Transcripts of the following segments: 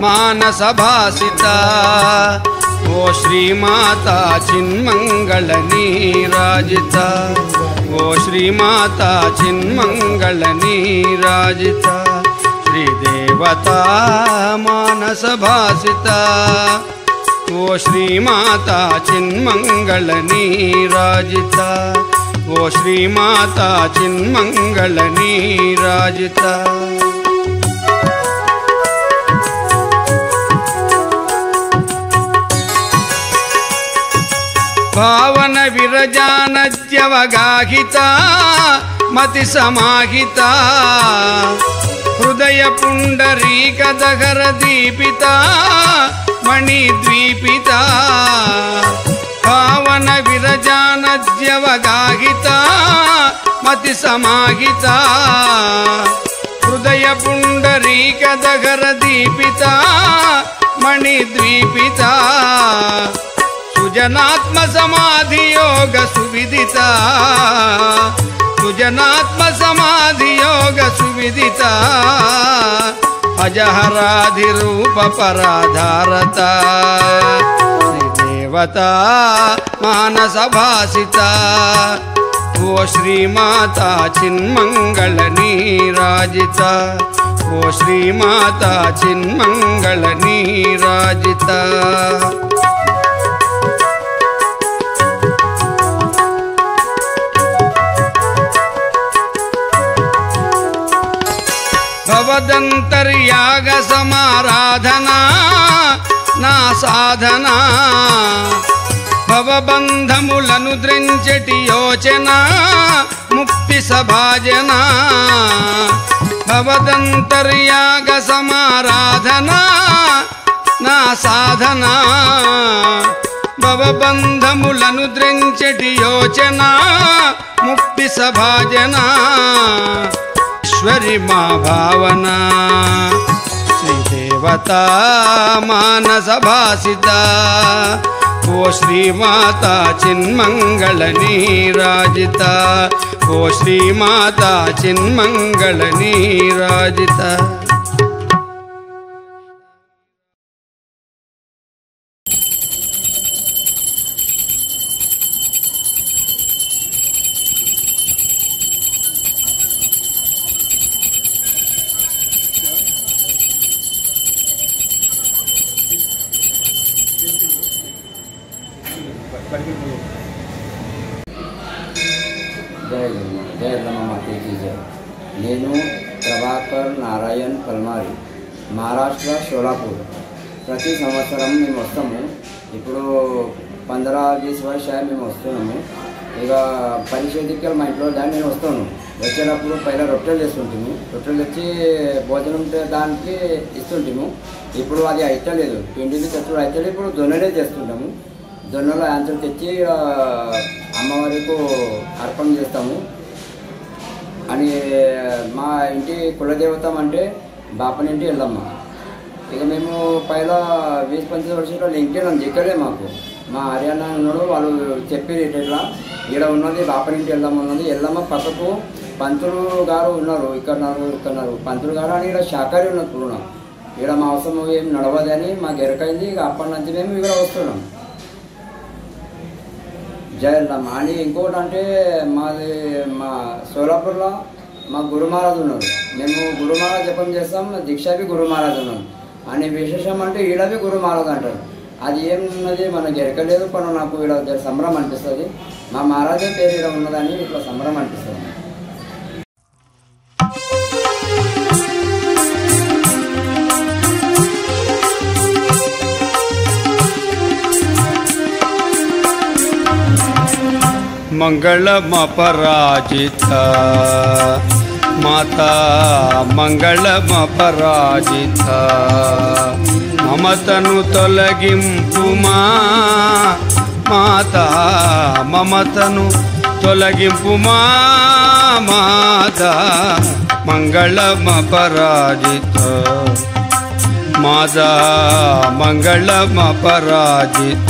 मानस भासिता ओ श्रीमाता चिन्मंगल नीराजिता ओ श्रीमाता चिन्मंगल नीराजिता श्रीदेवता मानस भासिता ओ श्रीमाता चिन्मंगल नीराजिता ओ श्रीमाता चिन्मंगल नीराजिता भावन विरजानद्यवगाहिता मति समाहिता हृदय पुंडरीकदगर दीपिता मणिद्वीपिता भावन विरजानद्यवगाहिता मति समाहिता हृदय पुंडरीकदगर दीपिता मणिद्वीपिता सुजनात्म समाधि योग सुविदिता सुजनात्म समाधि योग सुविदिता अजहराधि रूप पराधारता श्रीदेवता मानस भासिता ओ श्रीमाता चिन्मंगल नीराजिता ओ श्रीमाता चिन्मंगल नीराजिता भवदंतर्याग समाराधना ना साधना भवबंधमुలను ద్రించటి యోచన ముక్తి సభాజన భవదంతర్యాగ సమారాధనా నా సాధనా భవబంధములను ద్రించటి యోచన ముక్తి సభాజన ईश्वरी माँ भावना श्रीदेवता मानस भासिता ओ श्रीमाता चिन्मंगल नीराजिता ओ श्रीमाता चिन्मंगल नीराजिता जय माते की जय। నేను ప్రభాకర్ నారాయణ్ పల్మారి మహారాష్ట్ర షోలాపూర్ ప్రతి సంవత్సరం మేము వస్తాము ఇప్పుడు 15-20 వర్షాలు మేము వస్తున్నాము ఇక పరిశోధికలు మా ఇంట్లో దాన్ని నేను వస్తాను వచ్చేటప్పుడు పైన రొట్టెలు చేస్తుంటాము రొట్టెలు తెచ్చి భోజనం దానికి ఇస్తుంటాము ఇప్పుడు అది అయితలేదు పిండిని తెచ్చుడు అయితే ఇప్పుడు జొన్నలే చేస్తుంటాము జొన్నలో యాంచలు తెచ్చి అమ్మవారికి అర్పణ చేస్తాము అని మా ఇంటి కులదేవతం అంటే బాపనింటి ఎల్లమ్మ ఇక మేము పైన 20-25 వర్షాలు ఇంకేనా దిక్కలే మాకు మా హర్యానా ఉన్నాడు వాళ్ళు చెప్పారు ఇట్లా ఇక్కడ ఉన్నది బాపనింటి ఎల్లమ్మ ఉన్నది ఎల్లమ్మ పక్కకు పంతులు గారు ఉన్నారు ఇక్కడ పంతులు గారు అని ఇక్కడ శాఖారి ఉన్నది పూర్ణ ఇక్కడ మా అవసరం ఏం నడవదని మాకు ఎరకైంది ఇక అప్పటి నుంచి మేము ఇక్కడ వస్తున్నాం జై ఎల్లమ్మ అని ఇంకోటి అంటే మాది మా సోలాపూర్లో మా గురు మహారాజు ఉన్నారు మేము గురు మహారాజ్ జపం చేస్తాం దీక్షావి గురు మహారాజు ఉన్నాం అని విశేషం అంటే ఈడవి గురు మహారాజు అంటారు అది ఏమున్నది మనకు ఎరకలేదు పను నాకు ఇలా సంబరం అనిపిస్తుంది. మా మహారాజే పేరు ఇలా ఉన్నదని ఇట్లా సంబరం అనిపిస్తుంది. మంగళమపరాజిత మాతా మంగళమపరాజిత మమతను తొలగింపుమా మాతా మమతను తొలగింపుమా మాతా మంగళమపరాజిత మాతా మంగళమపరాజిత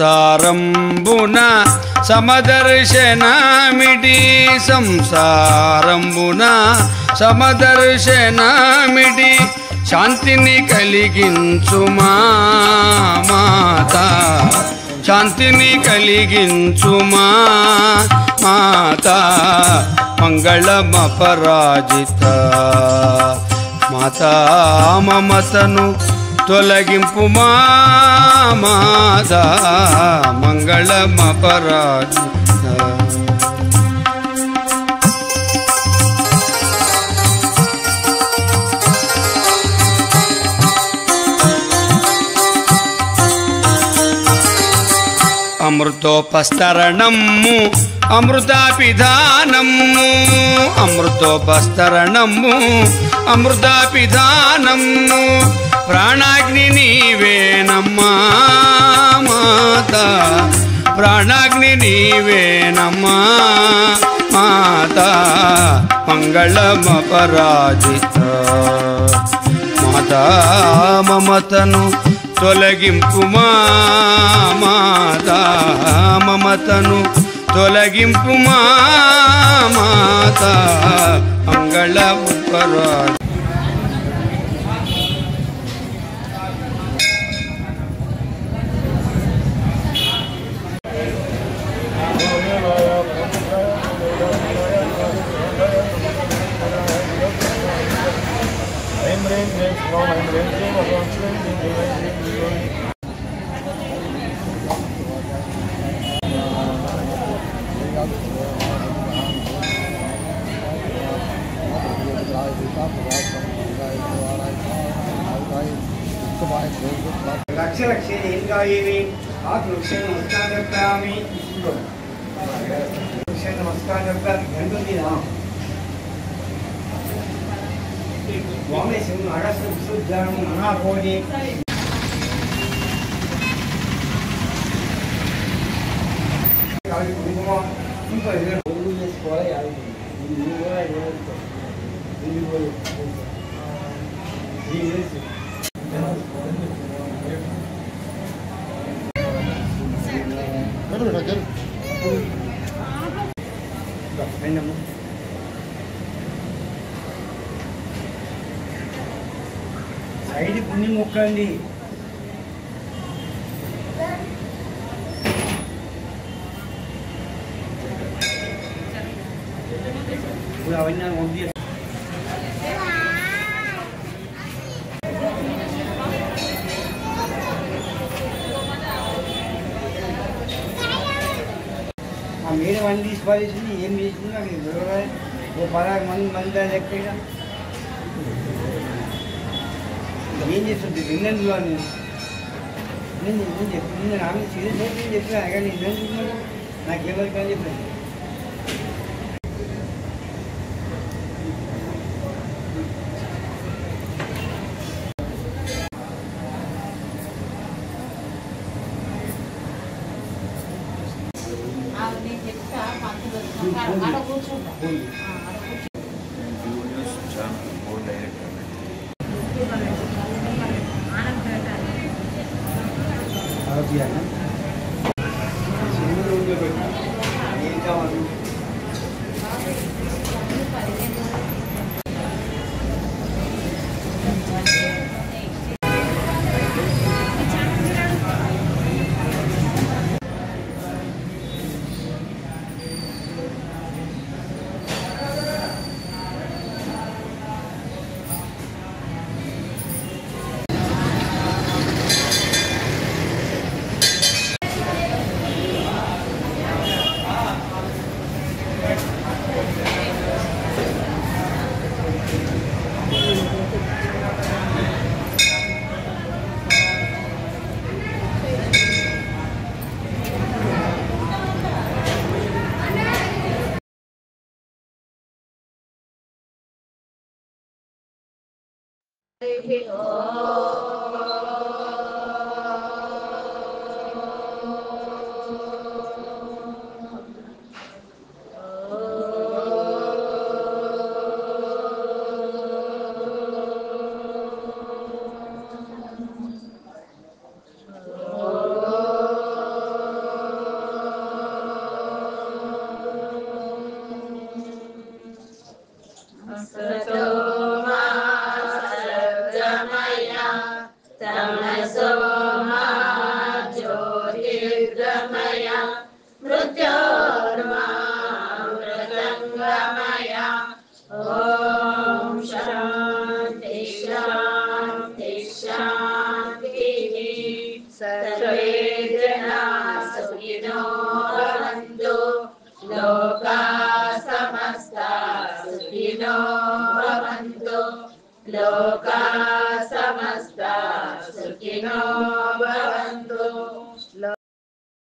సంసారంబున సమదర్శనమిడి సంసారంబున సమదర్శనమిడి శాంతిని కలిగించుమా మాతా శాంతిని కలిగించుమా మాతా మంగళమపరాజిత మాతా మమతను తొలగింపుమా మాతా మంగళమపరాజిత అమృతోపస్తరణము అమృతాపిధానము అమృతోపస్తరణము అమృతాపిధానము ప్రాణాగ్ని నీవేనమ్మా మాతా ప్రాణాగ్ని నీవేనమ్మా మాతా మంగళమపరాజిత మాతా మమతను తొలగింపుమా మాతా మమతను తొలగింపుమా మాతా మంగళమపరాజిత లక్ష లక్ష ఏం కాయేవి ఆ వృక్ష నమస్కారం చెప్తామి వృక్ష నమస్కారం చెప్తారు గంటుంది వామేశం అడస్సు విశుద్ధానం మహాకోడి కుంకుమ ఇంకా చేసుకోవాలి సైడ్ పుణ్యం మొక్కండి. ఇప్పుడు అవన్నీ పంపి ఆ మేడం అన్ని తీసి పారేసింది. ఏం చేసింది నాకు ఓ 16 మంది లెక్క ఏం చేస్తుంది నిన్నలో నేను చెప్పి నిన్న నాకు సీరియస్ అయితే నేను చెప్పినా కానీ నిన్న నాకేమని కానీ చెప్పాను. तमसो मा ज्योतिर्गमय मृत्योर्मामृतङ्गमय ॐ शान्ति शान्ति शान्तिः सर्वे जनाः सुखिनो भवन्तु लोकाः समस्ताः सुखिनो भवन्तु लोकाः